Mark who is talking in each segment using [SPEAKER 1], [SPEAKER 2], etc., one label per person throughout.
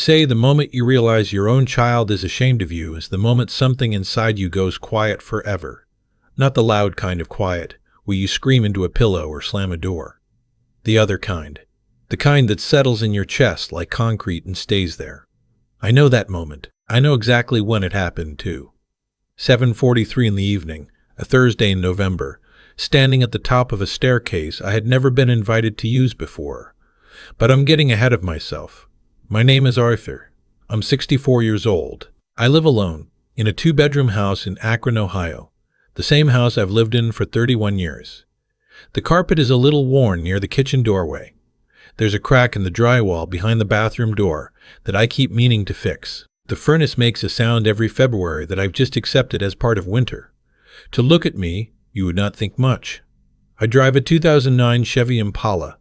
[SPEAKER 1] say the moment you realize your own child is ashamed of you is the moment something inside you goes quiet forever. Not the loud kind of quiet, where you scream into a pillow or slam a door. The other kind. The kind that settles in your chest like concrete and stays there. I know that moment. I know exactly when it happened, too. 7:43 in the evening, a Thursday in November, standing at the top of a staircase I had never been invited to use before. But I'm getting ahead of myself. My name is Arthur. I'm 64 years old. I live alone, in a 2-bedroom house in Akron, Ohio, the same house I've lived in for 31 years. The carpet is a little worn near the kitchen doorway. There's a crack in the drywall behind the bathroom door that I keep meaning to fix. The furnace makes a sound every February that I've just accepted as part of winter. To look at me, you would not think much. I drive a 2009 Chevy Impala.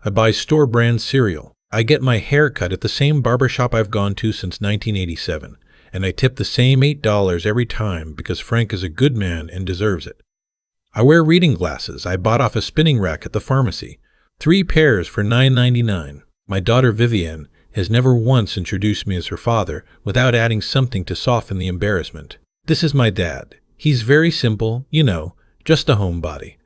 [SPEAKER 1] I buy store-brand cereal. I get my hair cut at the same barbershop I've gone to since 1987, and I tip the same $8 every time because Frank is a good man and deserves it. I wear reading glasses I bought off a spinning rack at the pharmacy. 3 pairs for $9.99. My daughter Vivienne has never once introduced me as her father without adding something to soften the embarrassment. This is my dad. He's very simple, just a homebody.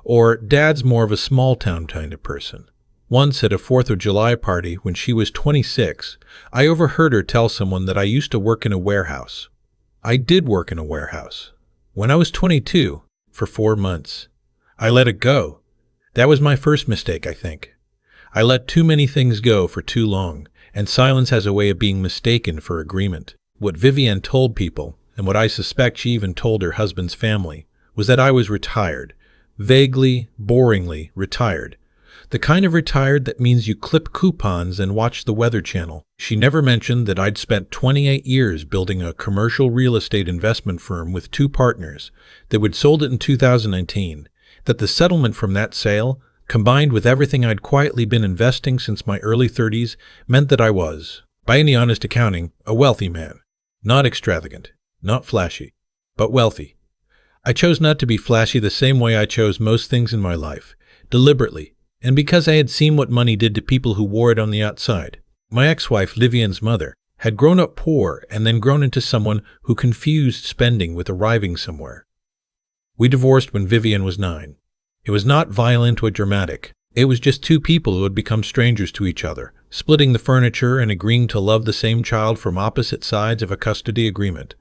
[SPEAKER 1] Or Dad's more of a small-town kind of person. Once at a 4th of July party when she was 26, I overheard her tell someone that I used to work in a warehouse. I did work in a warehouse. When I was 22, for 4 months. I let it go. That was my first mistake, I think. I let too many things go for too long, and silence has a way of being mistaken for agreement. What Vivienne told people, and what I suspect she even told her husband's family, was that I was retired. Vaguely, boringly retired. The kind of retired that means you clip coupons and watch the Weather Channel. She never mentioned that I'd spent 28 years building a commercial real estate investment firm with 2 partners that would sold it in 2019, that the settlement from that sale, combined with everything I'd quietly been investing since my early 30s, meant that I was, by any honest accounting, a wealthy man. Not extravagant, not flashy, but wealthy. I chose not to be flashy the same way I chose most things in my life, deliberately, and because I had seen what money did to people who wore it on the outside. My ex-wife, Vivienne's mother, had grown up poor and then grown into someone who confused spending with arriving somewhere. We divorced when Vivienne was 9. It was not violent or dramatic. It was just 2 people who had become strangers to each other, splitting the furniture and agreeing to love the same child from opposite sides of a custody agreement.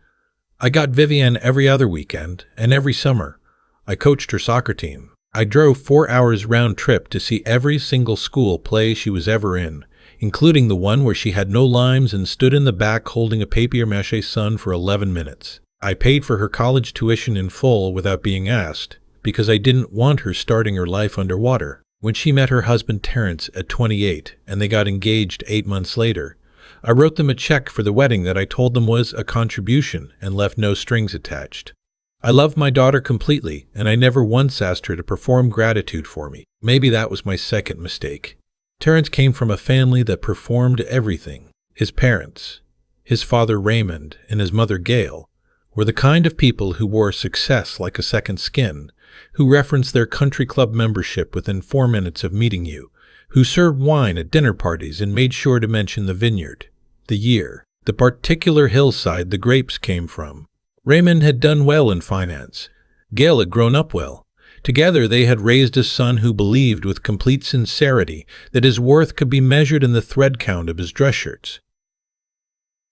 [SPEAKER 1] I got Vivienne every other weekend and every summer. I coached her soccer team. I drove 4 hours round trip to see every single school play she was ever in, including the one where she had no limes and stood in the back holding a papier-mâché sun for 11 minutes. I paid for her college tuition in full without being asked, because I didn't want her starting her life underwater. When she met her husband Terrence at 28 and they got engaged 8 months later, I wrote them a check for the wedding that I told them was a contribution and left no strings attached. I love my daughter completely, and I never once asked her to perform gratitude for me. Maybe that was my second mistake. Terrence came from a family that performed everything. His parents, his father Raymond and his mother Gail, were the kind of people who wore success like a second skin, who referenced their country club membership within 4 minutes of meeting you, who served wine at dinner parties and made sure to mention the vineyard, the year, the particular hillside the grapes came from. Raymond had done well in finance. Gail had grown up well. Together they had raised a son who believed with complete sincerity that his worth could be measured in the thread count of his dress shirts.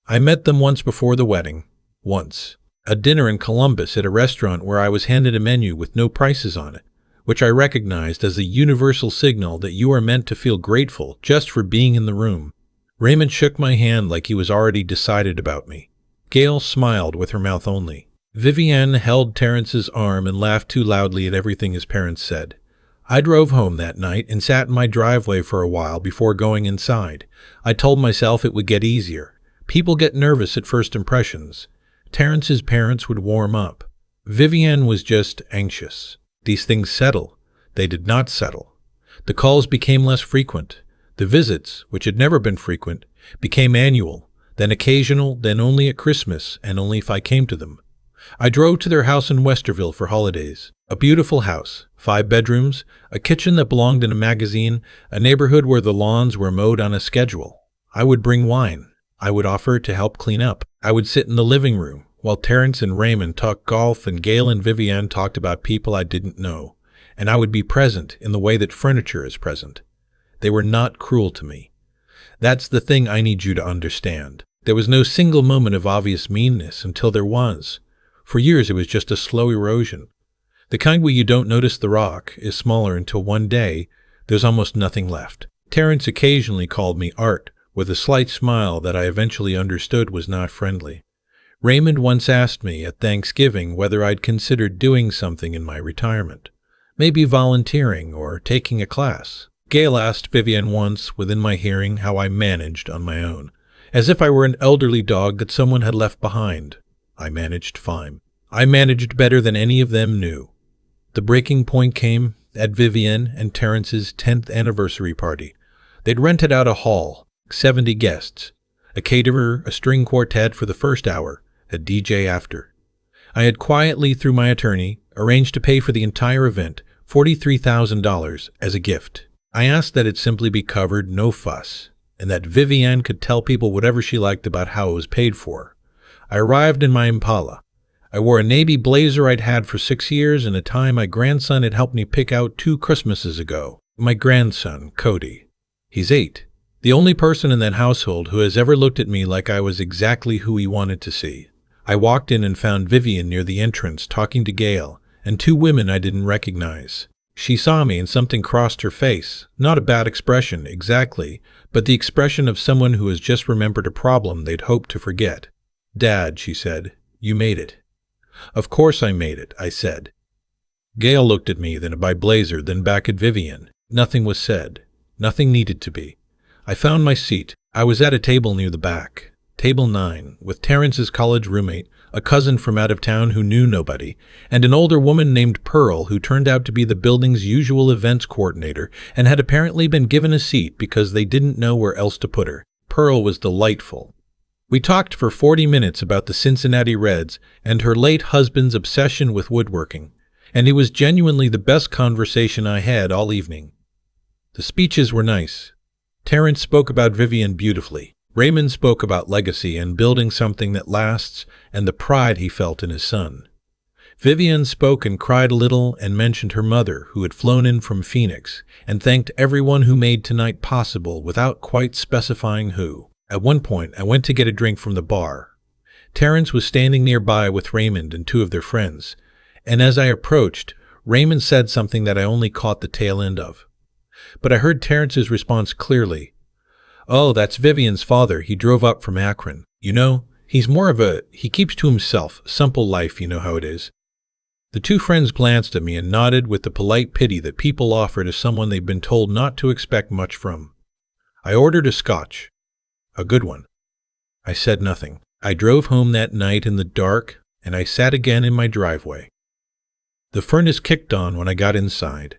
[SPEAKER 1] I met them once before the wedding. Once. A dinner in Columbus at a restaurant where I was handed a menu with no prices on it, which I recognized as the universal signal that you are meant to feel grateful just for being in the room. Raymond shook my hand like he was already decided about me. Gail smiled with her mouth only. Vivienne held Terrence's arm and laughed too loudly at everything his parents said. I drove home that night and sat in my driveway for a while before going inside. I told myself it would get easier. People get nervous at first impressions. Terrence's parents would warm up. Vivienne was just anxious. These things settle. They did not settle. The calls became less frequent. The visits, which had never been frequent, became annual, then occasional, then only at Christmas, and only if I came to them. I drove to their house in Westerville for holidays. A beautiful house, 5 bedrooms, a kitchen that belonged in a magazine, a neighborhood where the lawns were mowed on a schedule. I would bring wine. I would offer to help clean up. I would sit in the living room while Terrence and Raymond talked golf and Gail and Vivienne talked about people I didn't know, and I would be present in the way that furniture is present. They were not cruel to me. That's the thing I need you to understand. There was no single moment of obvious meanness until there was. For years it was just a slow erosion. The kind where you don't notice the rock is smaller until one day there's almost nothing left. Terrence occasionally called me Art, with a slight smile that I eventually understood was not friendly. Raymond once asked me at Thanksgiving whether I'd considered doing something in my retirement. Maybe volunteering or taking a class. Gail asked Vivienne once, within my hearing, how I managed on my own, as if I were an elderly dog that someone had left behind. I managed fine. I managed better than any of them knew. The breaking point came at Vivienne and Terrence's 10th anniversary party. They'd rented out a hall, 70 guests, a caterer, a string quartet for the first hour, a DJ after. I had quietly, through my attorney, arranged to pay for the entire event, $43,000, as a gift. I asked that it simply be covered, no fuss, and that Vivienne could tell people whatever she liked about how it was paid for. I arrived in my Impala. I wore a navy blazer I'd had for 6 years and a tie my grandson had helped me pick out 2 Christmases ago. My grandson, Cody. He's 8. The only person in that household who has ever looked at me like I was exactly who he wanted to see. I walked in and found Vivienne near the entrance talking to Gail and 2 women I didn't recognize. She saw me and something crossed her face. Not a bad expression, exactly, but the expression of someone who has just remembered a problem they'd hoped to forget. "Dad," she said, "you made it." "Of course I made it," I said. Gail looked at me, then at my blazer, then back at Vivienne. Nothing was said. Nothing needed to be. I found my seat. I was at a table near the back. Table 9, with Terrence's college roommate, a cousin from out of town who knew nobody, and an older woman named Pearl who turned out to be the building's usual events coordinator and had apparently been given a seat because they didn't know where else to put her. Pearl was delightful. We talked for 40 minutes about the Cincinnati Reds and her late husband's obsession with woodworking, and it was genuinely the best conversation I had all evening. The speeches were nice. Terrence spoke about Vivienne beautifully. Raymond spoke about legacy and building something that lasts and the pride he felt in his son. Vivienne spoke and cried a little and mentioned her mother, who had flown in from Phoenix, and thanked everyone who made tonight possible without quite specifying who. At one point, I went to get a drink from the bar. Terrence was standing nearby with Raymond and 2 of their friends, and as I approached, Raymond said something that I only caught the tail end of. But I heard Terrence's response clearly. "Oh, that's Vivienne's father. He drove up from Akron. You know, he keeps to himself. Simple life, you know how it is." The 2 friends glanced at me and nodded with the polite pity that people offer to someone they've been told not to expect much from. I ordered a scotch. A good one. I said nothing. I drove home that night in the dark, and I sat again in my driveway. The furnace kicked on when I got inside.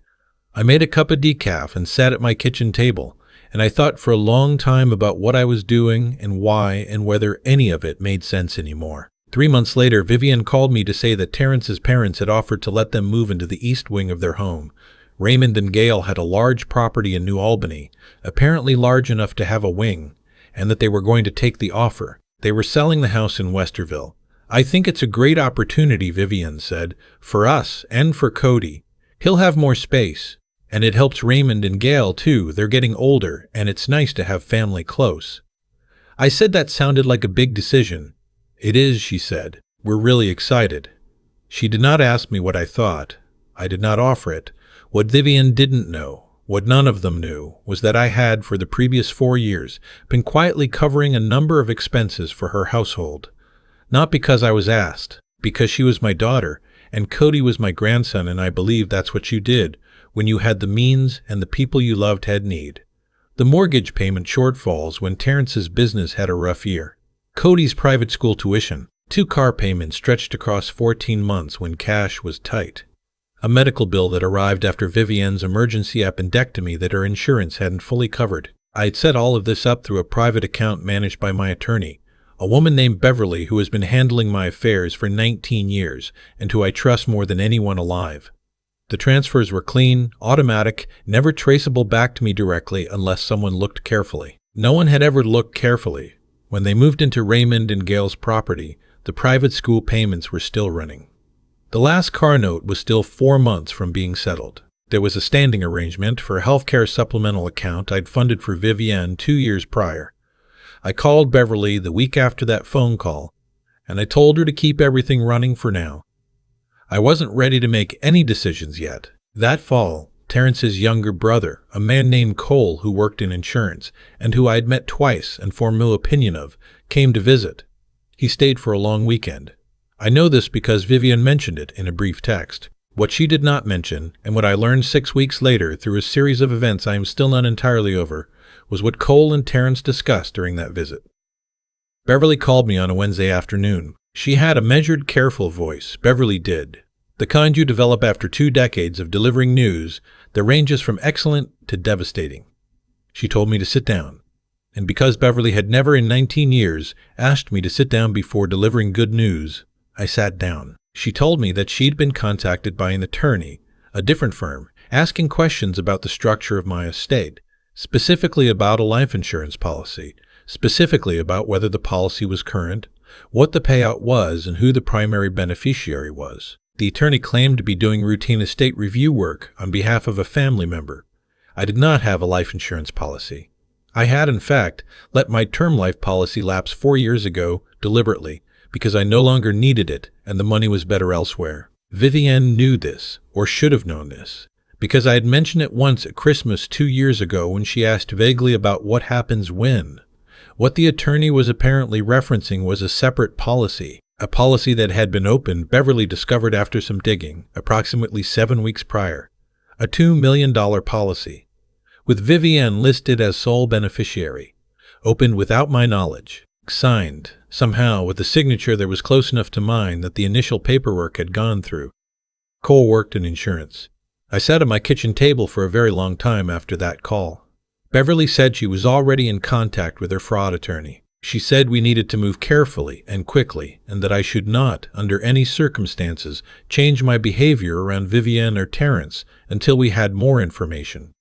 [SPEAKER 1] I made a cup of decaf and sat at my kitchen table, and I thought for a long time about what I was doing and why and whether any of it made sense anymore. 3 months later, Vivienne called me to say that Terrence's parents had offered to let them move into the east wing of their home. Raymond and Gail had a large property in New Albany, apparently large enough to have a wing, and that they were going to take the offer. They were selling the house in Westerville. "I think it's a great opportunity," Vivienne said, "for us and for Cody. He'll have more space. And it helps Raymond and Gail, too. They're getting older, and it's nice to have family close." I said that sounded like a big decision. "It is," she said. "We're really excited." She did not ask me what I thought. I did not offer it. What Vivienne didn't know, what none of them knew, was that I had, for the previous 4 years, been quietly covering a number of expenses for her household. Not because I was asked, because she was my daughter, and Cody was my grandson, and I believed that's what you did when you had the means and the people you loved had need. The mortgage payment shortfalls when Terrence's business had a rough year. Cody's private school tuition. 2 car payments stretched across 14 months when cash was tight. A medical bill that arrived after Vivienne's emergency appendectomy that her insurance hadn't fully covered. I had set all of this up through a private account managed by my attorney, a woman named Beverly who has been handling my affairs for 19 years and who I trust more than anyone alive. The transfers were clean, automatic, never traceable back to me directly unless someone looked carefully. No one had ever looked carefully. When they moved into Raymond and Gail's property, the private school payments were still running. The last car note was still 4 months from being settled. There was a standing arrangement for a healthcare supplemental account I'd funded for Vivienne 2 years prior. I called Beverly the week after that phone call, and I told her to keep everything running for now. I wasn't ready to make any decisions yet. That fall, Terrence's younger brother, a man named Cole who worked in insurance and who I had met twice and formed no opinion of, came to visit. He stayed for a long weekend. I know this because Vivienne mentioned it in a brief text. What she did not mention, and what I learned 6 weeks later through a series of events I am still not entirely over, was what Cole and Terrence discussed during that visit. Beverly called me on a Wednesday afternoon. She had a measured, careful voice. Beverly did. The kind you develop after 2 decades of delivering news that ranges from excellent to devastating. She told me to sit down. And because Beverly had never in 19 years asked me to sit down before delivering good news, I sat down. She told me that she'd been contacted by an attorney, a different firm, asking questions about the structure of my estate, specifically about a life insurance policy, specifically about whether the policy was current, what the payout was, and who the primary beneficiary was. The attorney claimed to be doing routine estate review work on behalf of a family member. I did not have a life insurance policy. I had, in fact, let my term life policy lapse 4 years ago deliberately, because I no longer needed it and the money was better elsewhere. Vivienne knew this, or should have known this, because I had mentioned it once at Christmas 2 years ago when she asked vaguely about what happens when. What the attorney was apparently referencing was a separate policy, a policy that had been opened, Beverly discovered after some digging, approximately 7 weeks prior. A $2 million policy, with Vivienne listed as sole beneficiary, opened without my knowledge. Signed, somehow, with a signature that was close enough to mine that the initial paperwork had gone through. Cole worked in insurance. I sat at my kitchen table for a very long time after that call. Beverly said she was already in contact with her fraud attorney. She said we needed to move carefully and quickly, and that I should not, under any circumstances, change my behavior around Vivienne or Terrence until we had more information.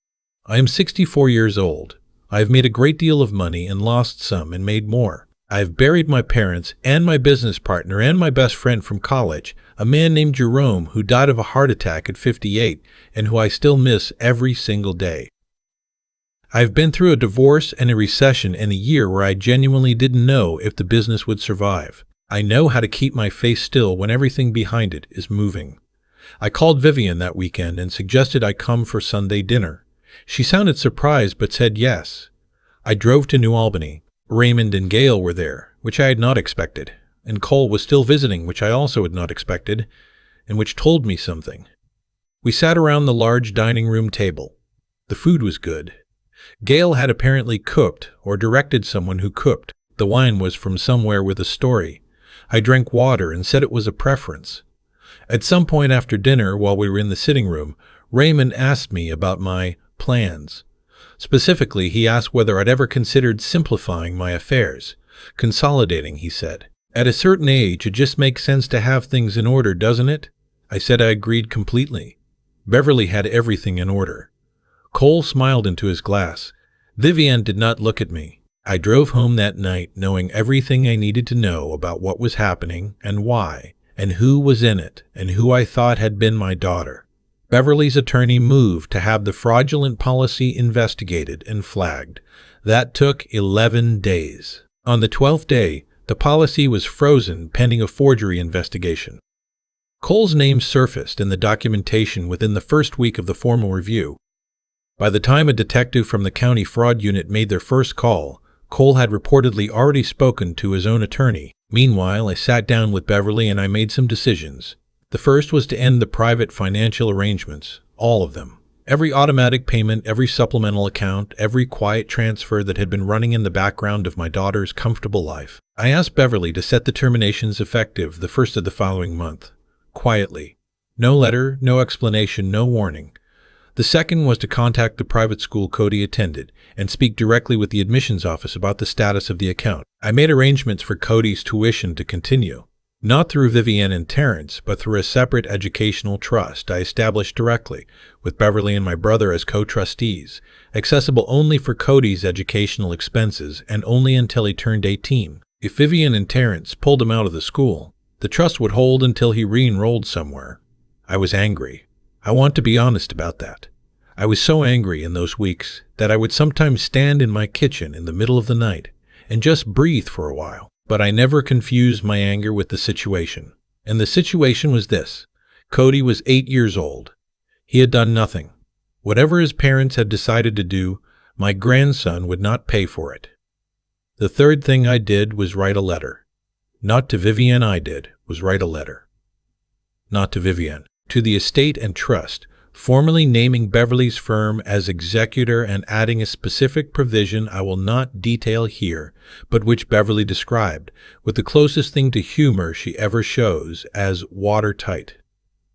[SPEAKER 1] I am 64 years old. I have made a great deal of money and lost some and made more. I have buried my parents and my business partner and my best friend from college, a man named Jerome who died of a heart attack at 58 and who I still miss every single day. I have been through a divorce and a recession and a year where I genuinely didn't know if the business would survive. I know how to keep my face still when everything behind it is moving. I called Vivienne that weekend and suggested I come for Sunday dinner. She sounded surprised but said yes. I drove to New Albany. Raymond and Gail were there, which I had not expected, and Cole was still visiting, which I also had not expected, and which told me something. We sat around the large dining room table. The food was good. Gail had apparently cooked or directed someone who cooked. The wine was from somewhere with a story. I drank water and said it was a preference. At some point after dinner, while we were in the sitting room, Raymond asked me about my plans. Specifically, he asked whether I'd ever considered simplifying my affairs. Consolidating, he said. At a certain age, it just makes sense to have things in order, doesn't it? I said I agreed completely. Beverly had everything in order. Cole smiled into his glass. Vivienne did not look at me. I drove home that night knowing everything I needed to know about what was happening and why, and who was in it, and who I thought had been my daughter. Beverly's attorney moved to have the fraudulent policy investigated and flagged. That took 11 days. On the 12th day, the policy was frozen pending a forgery investigation. Cole's name surfaced in the documentation within the first week of the formal review. By the time a detective from the county fraud unit made their first call, Cole had reportedly already spoken to his own attorney. Meanwhile, I sat down with Beverly and I made some decisions. The first was to end the private financial arrangements, all of them. Every automatic payment, every supplemental account, every quiet transfer that had been running in the background of my daughter's comfortable life. I asked Beverly to set the terminations effective the first of the following month. Quietly. No letter, no explanation, no warning. The second was to contact the private school Cody attended and speak directly with the admissions office about the status of the account. I made arrangements for Cody's tuition to continue. Not through Vivian and Terrence, but through a separate educational trust I established directly, with Beverly and my brother as co-trustees, accessible only for Cody's educational expenses and only until he turned 18. If Vivian and Terrence pulled him out of the school, the trust would hold until he re-enrolled somewhere. I was angry. I want to be honest about that. I was so angry in those weeks that I would sometimes stand in my kitchen in the middle of the night and just breathe for a while. But I never confused my anger with the situation. And the situation was this. Cody was 8 years old. He had done nothing. Whatever his parents had decided to do, my grandson would not pay for it. The third thing I did was write a letter. Not to Vivian, was write a letter. Not to Vivian. To the estate and trust, formally naming Beverly's firm as executor and adding a specific provision I will not detail here, but which Beverly described, with the closest thing to humor she ever shows, as watertight.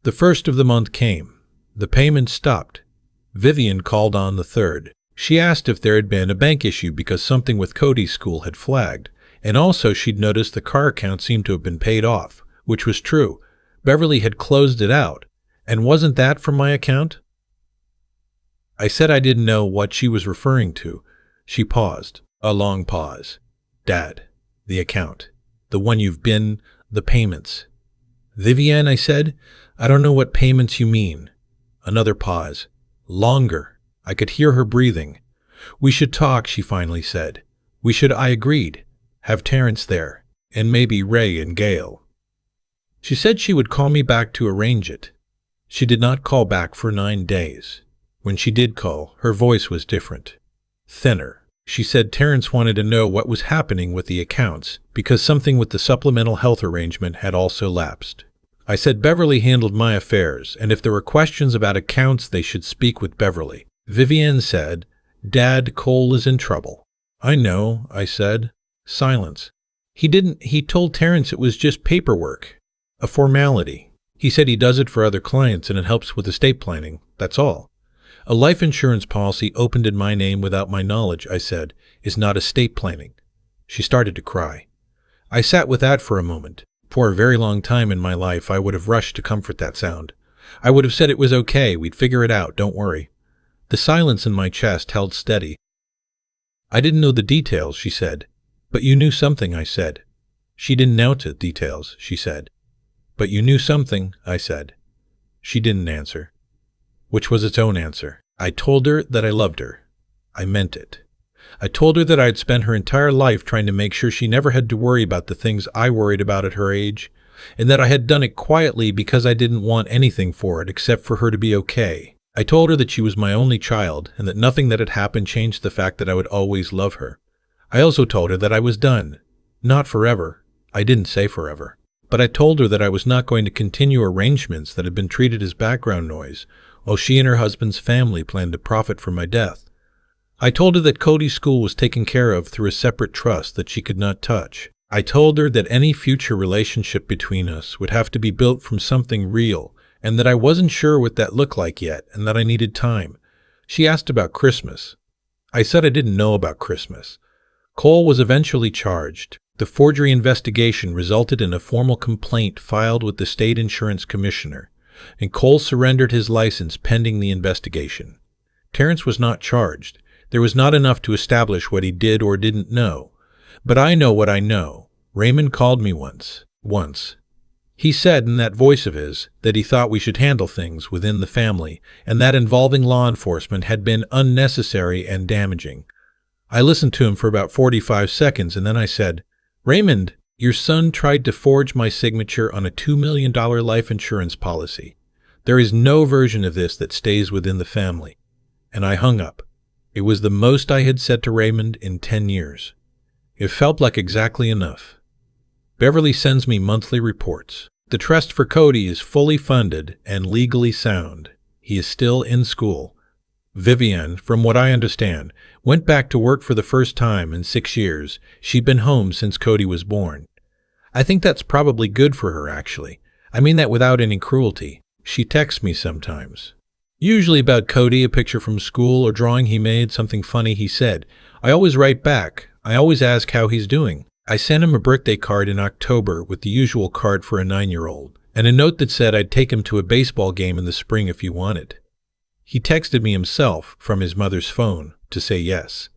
[SPEAKER 1] The first of the month came. The payment stopped. Vivian called on the third. She asked if there had been a bank issue because something with Cody's school had flagged, and also she'd noticed the car account seemed to have been paid off, which was true. Beverly had closed it out. And wasn't that from my account? I said I didn't know what she was referring to. She paused. A long pause. Dad, the account. The one you've been, the payments. Vivian, I said, I don't know what payments you mean. Another pause. Longer. I could hear her breathing. We should talk, she finally said. We should, I agreed. Have Terrence there. And maybe Ray and Gail. She said she would call me back to arrange it. She did not call back for 9 days. When she did call, her voice was different. Thinner. She said Terrence wanted to know what was happening with the accounts, because something with the supplemental health arrangement had also lapsed. I said Beverly handled my affairs, and if there were questions about accounts, they should speak with Beverly. Vivian said, Dad, Cole is in trouble. I know, I said. Silence. He told Terrence it was just paperwork. A formality. He said he does it for other clients and it helps with estate planning. That's all. A life insurance policy opened in my name without my knowledge, I said, is not estate planning. She started to cry. I sat with that for a moment. For a very long time in my life, I would have rushed to comfort that sound. I would have said it was okay, we'd figure it out, don't worry. The silence in my chest held steady. I didn't know the details, she said. But you knew something, I said. She didn't know the details, she said. But you knew something, I said. She didn't answer. Which was its own answer. I told her that I loved her. I meant it. I told her that I had spent her entire life trying to make sure she never had to worry about the things I worried about at her age, and that I had done it quietly because I didn't want anything for it except for her to be okay. I told her that she was my only child, and that nothing that had happened changed the fact that I would always love her. I also told her that I was done. Not forever. I didn't say forever. But I told her that I was not going to continue arrangements that had been treated as background noise, while she and her husband's family planned to profit from my death. I told her that Cody's school was taken care of through a separate trust that she could not touch. I told her that any future relationship between us would have to be built from something real, and that I wasn't sure what that looked like yet, and that I needed time. She asked about Christmas. I said I didn't know about Christmas. Cole was eventually charged. The forgery investigation resulted in a formal complaint filed with the state insurance commissioner, and Cole surrendered his license pending the investigation. Terrence was not charged. There was not enough to establish what he did or didn't know. But I know what I know. Raymond called me once. He said in that voice of his that he thought we should handle things within the family, and that involving law enforcement had been unnecessary and damaging. I listened to him for about 45 seconds, and then I said, Raymond, your son tried to forge my signature on a $2 million life insurance policy. There is no version of this that stays within the family. And I hung up. It was the most I had said to Raymond in 10 years. It felt like exactly enough. Beverly sends me monthly reports. The trust for Cody is fully funded and legally sound. He is still in school. Vivian, from what I understand, went back to work for the first time in 6 years. She'd been home since Cody was born. I think that's probably good for her, actually. I mean that without any cruelty. She texts me sometimes. Usually about Cody, a picture from school or drawing he made, something funny he said. I always write back. I always ask how he's doing. I sent him a birthday card in October with the usual card for a 9-year-old, and a note that said I'd take him to a baseball game in the spring if he wanted. He texted me himself from his mother's phone to say yes.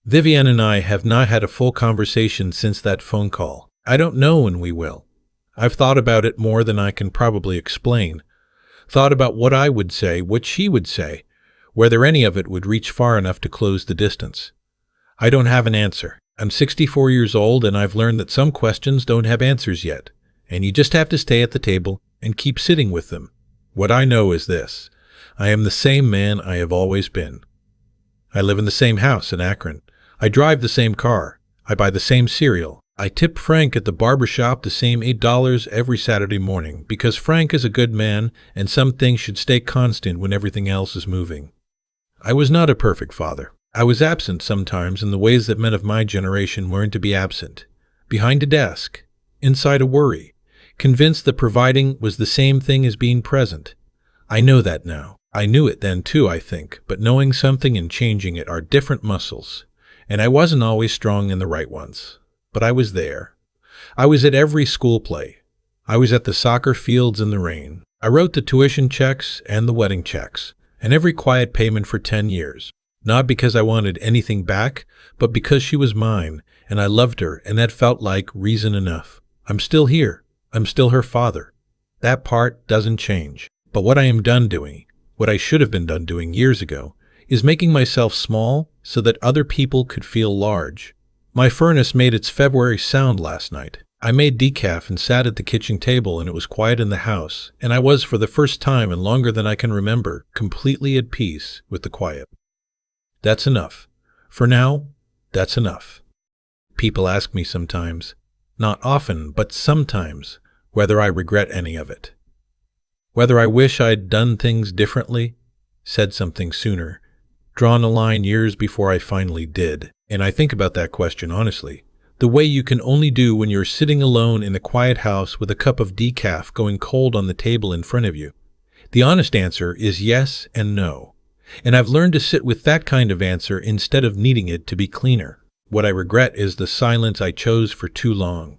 [SPEAKER 1] Vivienne and I have not had a full conversation since that phone call. I don't know when we will. I've thought about it more than I can probably explain. Thought about what I would say, what she would say, whether any of it would reach far enough to close the distance. I don't have an answer. I'm 64 years old, and I've learned that some questions don't have answers yet, and you just have to stay at the table and keep sitting with them. What I know is this: I am the same man I have always been. I live in the same house in Akron. I drive the same car. I buy the same cereal. I tip Frank at the barber shop the same $8 every Saturday morning because Frank is a good man and some things should stay constant when everything else is moving. I was not a perfect father. I was absent sometimes in the ways that men of my generation learned to be absent. Behind a desk, inside a worry, convinced that providing was the same thing as being present. I know that now. I knew it then too, I think, but knowing something and changing it are different muscles, and I wasn't always strong in the right ones. But I was there. I was at every school play. I was at the soccer fields in the rain. I wrote the tuition checks and the wedding checks, and every quiet payment for 10 years. Not because I wanted anything back, but because she was mine, and I loved her, and that felt like reason enough. I'm still here. I'm still her father. That part doesn't change. But what I am done doing, what I should have been done doing years ago, is making myself small so that other people could feel large. My furnace made its February sound last night. I made decaf and sat at the kitchen table, and it was quiet in the house, and I was, for the first time and longer than I can remember, completely at peace with the quiet. That's enough. For now, that's enough. People ask me sometimes, not often, but sometimes, whether I regret any of it. Whether I wish I'd done things differently, said something sooner, drawn a line years before I finally did. And I think about that question honestly, the way you can only do when you're sitting alone in a quiet house with a cup of decaf going cold on the table in front of you. The honest answer is yes and no. And I've learned to sit with that kind of answer instead of needing it to be cleaner. What I regret is the silence I chose for too long.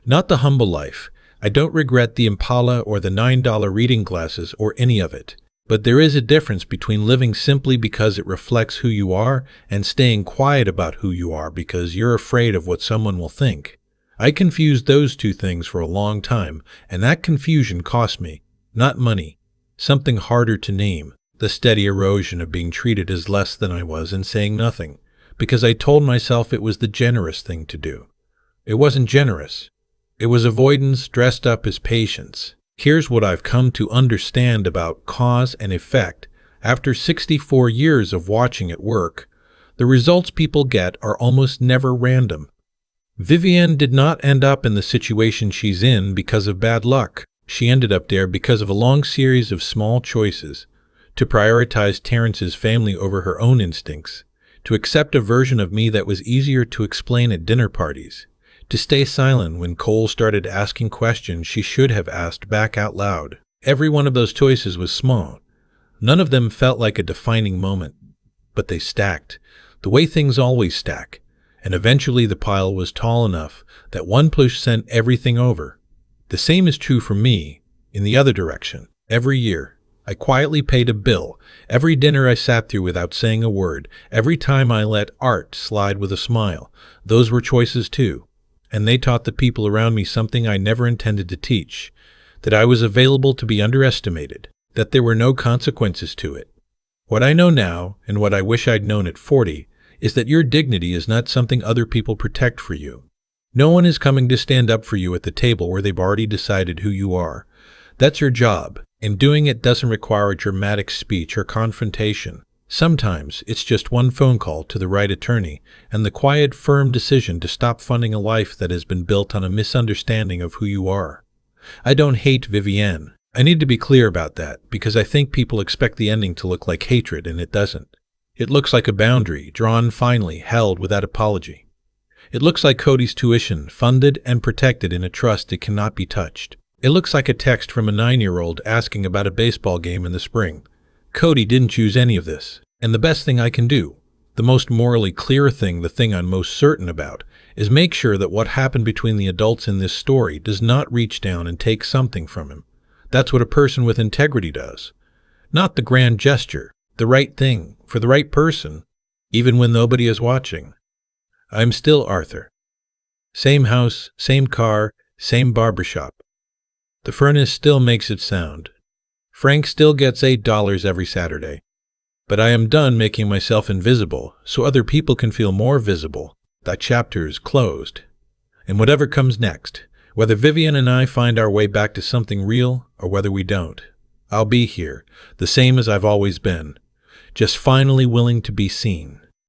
[SPEAKER 1] Not the humble life. I don't regret the Impala or the $9 reading glasses or any of it. But there is a difference between living simply because it reflects who you are and staying quiet about who you are because you're afraid of what someone will think. I confused those two things for a long time, and that confusion cost me, not money, something harder to name, the steady erosion of being treated as less than I was and saying nothing, because I told myself it was the generous thing to do. It wasn't generous. It was avoidance dressed up as patience. Here's what I've come to understand about cause and effect after 64 years of watching it work. The results people get are almost never random. Vivienne did not end up in the situation she's in because of bad luck. She ended up there because of a long series of small choices: to prioritize Terrence's family over her own instincts, to accept a version of me that was easier to explain at dinner parties, to stay silent when Cole started asking questions she should have asked back out loud. Every one of those choices was small. None of them felt like a defining moment, but they stacked, the way things always stack, and eventually the pile was tall enough that one push sent everything over. The same is true for me, in the other direction. Every year, I quietly paid a bill. Every dinner I sat through without saying a word. Every time I let art slide with a smile. Those were choices too. And they taught the people around me something I never intended to teach, that I was available to be underestimated, that there were no consequences to it. What I know now, and what I wish I'd known at 40, is that your dignity is not something other people protect for you. No one is coming to stand up for you at the table where they've already decided who you are. That's your job, and doing it doesn't require a dramatic speech or confrontation. Sometimes it's just one phone call to the right attorney and the quiet, firm decision to stop funding a life that has been built on a misunderstanding of who you are. I don't hate Vivienne. I need to be clear about that because I think people expect the ending to look like hatred, and it doesn't. It looks like a boundary, drawn finely, held without apology. It looks like Cody's tuition, funded and protected in a trust that cannot be touched. It looks like a text from a 9-year-old asking about a baseball game in the spring. Cody didn't choose any of this, and the best thing I can do, the most morally clear thing, the thing I'm most certain about, is make sure that what happened between the adults in this story does not reach down and take something from him. That's what a person with integrity does. Not the grand gesture, the right thing, for the right person, even when nobody is watching. I'm still Arthur. Same house, same car, same barbershop. The furnace still makes its sound. Frank still gets $8 every Saturday. But I am done making myself invisible so other people can feel more visible. That chapter is closed. And whatever comes next, whether Vivian and I find our way back to something real or whether we don't, I'll be here, the same as I've always been, just finally willing to be seen.